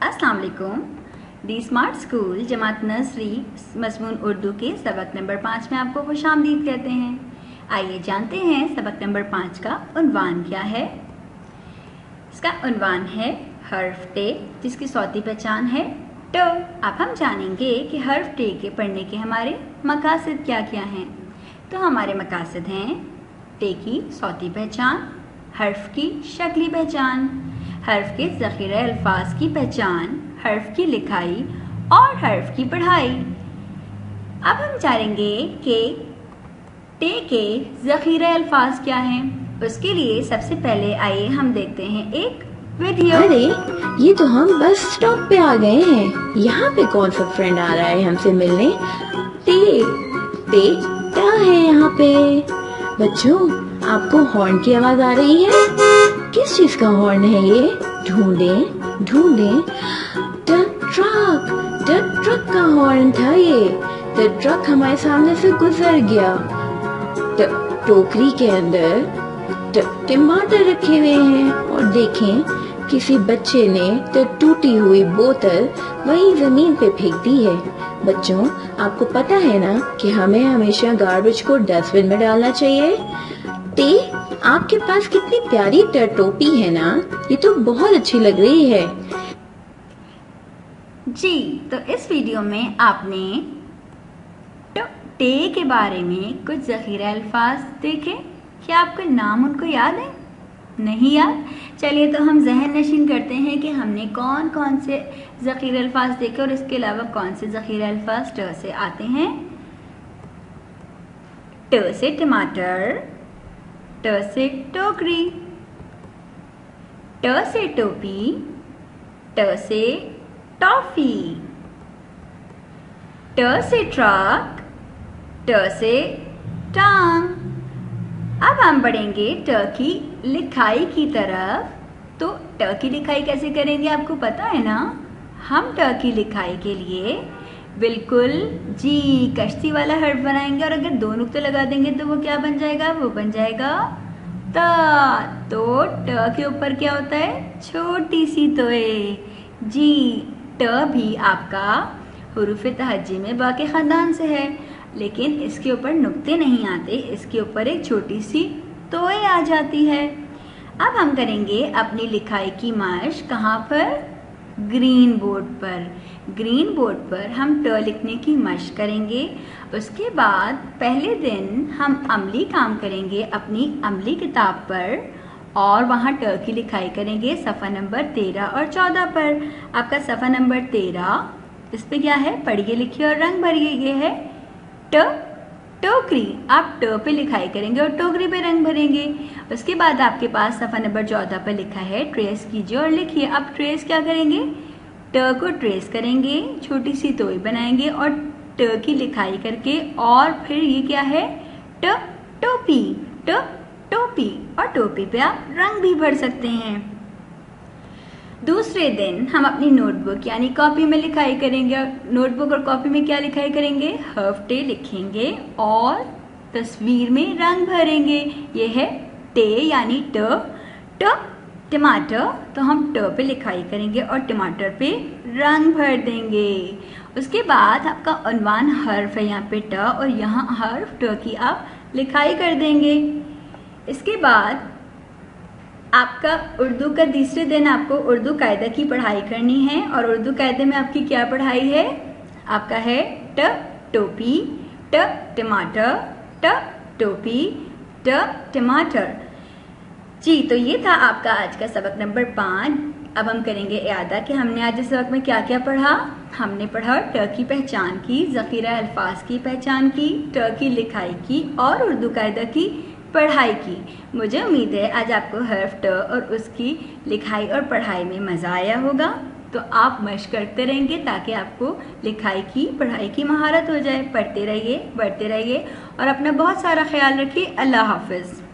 अस्सलाम वालेकुम। दी smart school जमात nursery मज़मून Urdu के सबक नंबर 5 में आपको खुशामदीद कहते हैं। आइए जानते हैं सबक नंबर 5 का उन्वान क्या है। इसका उन्वान है हर्फ टे, जिसकी सौती पहचान है ट। अब हम जानेंगे कि हर्फ टे के पढ़ने के हमारे मकासद क्या क्या हैं। तो हमारे मकासद हैं टे की सौती पहचान, हर्फ की शक्ली पहचान, हर्फ के ज़ख़ीरे अल्फाज की पहचान, हर्फ की लिखाई और हर्फ की पढ़ाई। अब हम जानेंगे कि टे के ज़ख़ीरे अल्फाज क्या हैं। उसके लिए सबसे पहले आइए हम देखते हैं एक वीडियो। अरे ये तो हम बस स्टॉप पे आ गए हैं। यहाँ पे कौन सा फ्रेंड आ रहा है हमसे मिलने? टे टे क्या है यहाँ पे? बच्चों, आपको हॉर्न की आवाज आ रही है? किस चीज का हॉर्न है ये? ढूंढें ढूंढें। द ट्रक का हॉर्न था ये। द ट्रक हमारे सामने से गुजर गया। टोकरी के अंदर टमाटर रखे हुए हैं और देखें, किसी बच्चे ने तो टूटी हुई बोतल वहीं जमीन पे फेंक दी है। बच्चों, आपको पता है ना कि हमें हमेशा गार्बेज को डस्टबिन में डालना चाहिए। टे, आपके पास कितनी प्यारी टोपी है ना, ये तो बहुत अच्छी लग रही है। जी, तो इस वीडियो में आपने टे के बारे में कुछ ज़ख़ीरे अल्फाज देखे। क्या आपको नाम उनको याद है? नहीं याद? चलिए तो हम जहन नशीन करते हैं कि हमने कौन कौन से ज़ख़ीरे अल्फाज देखे और इसके अलावा कौन से ज़ख़ीरे अल्फाज ट से आते हैं। ट से टमाटर, ट से टोकरी, ट से टोपी, ट से टॉफी, ट से ट्रक, ट से टांग। अब हम बढ़ेंगे ट की लिखाई की तरफ। तो ट की लिखाई कैसे करेंगे आपको पता है ना। हम ट की लिखाई के लिए बिल्कुल जी कश्ती वाला हर्फ बनाएंगे और अगर दो नुक्ते लगा देंगे तो वो क्या बन जाएगा? वो बन जाएगा ता। तो ट के ऊपर क्या होता है? छोटी सी तोए। जी, ट भी आपका हुरूफ तहज्जी में बाकी ख़ानदान से है, लेकिन इसके ऊपर नुक्ते नहीं आते, इसके ऊपर एक छोटी सी तोए आ जाती है। अब हम करेंगे अपनी लिखाई की मशक कहाँ पर? ग्रीन बोर्ड पर। ग्रीन बोर्ड पर हम ट लिखने की मशक करेंगे। उसके बाद पहले दिन हम अमली काम करेंगे अपनी अमली किताब पर और वहाँ ट की लिखाई करेंगे सफ़ा नंबर 13 और 14 पर। आपका सफ़ा नंबर 13, इस पे क्या है? पढ़िए लिखिए और रंग भरिए। ये है ट टोकरी। आप ट पे लिखाई करेंगे और टोकरी पे रंग भरेंगे। उसके बाद आपके पास सफ़ा नंबर 14 पर लिखा है ट्रेस कीजिए और लिखिए। अब ट्रेस क्या करेंगे? ट को ट्रेस करेंगे, छोटी सी तोई बनाएंगे और ट की लिखाई करके, और फिर ये क्या है? ट टोपी। ट टोपी, और टोपी पे आप रंग भी भर सकते हैं। दूसरे दिन हम अपनी नोटबुक यानी कॉपी में लिखाई करेंगे। नोटबुक और कॉपी में क्या लिखाई करेंगे? हर्फ टे लिखेंगे और तस्वीर में रंग भरेंगे। ये है टे यानी ट। ट टमाटर, तो हम ट पे लिखाई करेंगे और टमाटर पे रंग भर देंगे। उसके बाद आपका उन्वान हर्फ है यहाँ पे ट, और यहाँ हर्फ ट की आप लिखाई कर देंगे। इसके बाद आपका उर्दू का तीसरे दिन आपको उर्दू कायदा की पढ़ाई करनी है। और उर्दू कायदे में आपकी क्या पढ़ाई है? आपका है ट टोपी, ट टमाटर, ट टोपी, ट टमाटर। जी, तो ये था आपका आज का सबक नंबर 5। अब हम करेंगे इयादा कि हमने आज इस सबक में क्या क्या पढ़ा। हमने पढ़ा ट की पहचान की, ज़ख़ीरा अल्फाज की पहचान की, ट की लिखाई की और उर्दू कायदा की पढ़ाई की। मुझे उम्मीद है आज आपको हर्फ ट और उसकी लिखाई और पढ़ाई में मज़ा आया होगा। तो आप मशक करते रहेंगे ताकि आपको लिखाई की पढ़ाई की महारत हो जाए। पढ़ते रहिए, बढ़ते रहिए और अपना बहुत सारा ख्याल रखिए। अल्लाह हाफ़िज़।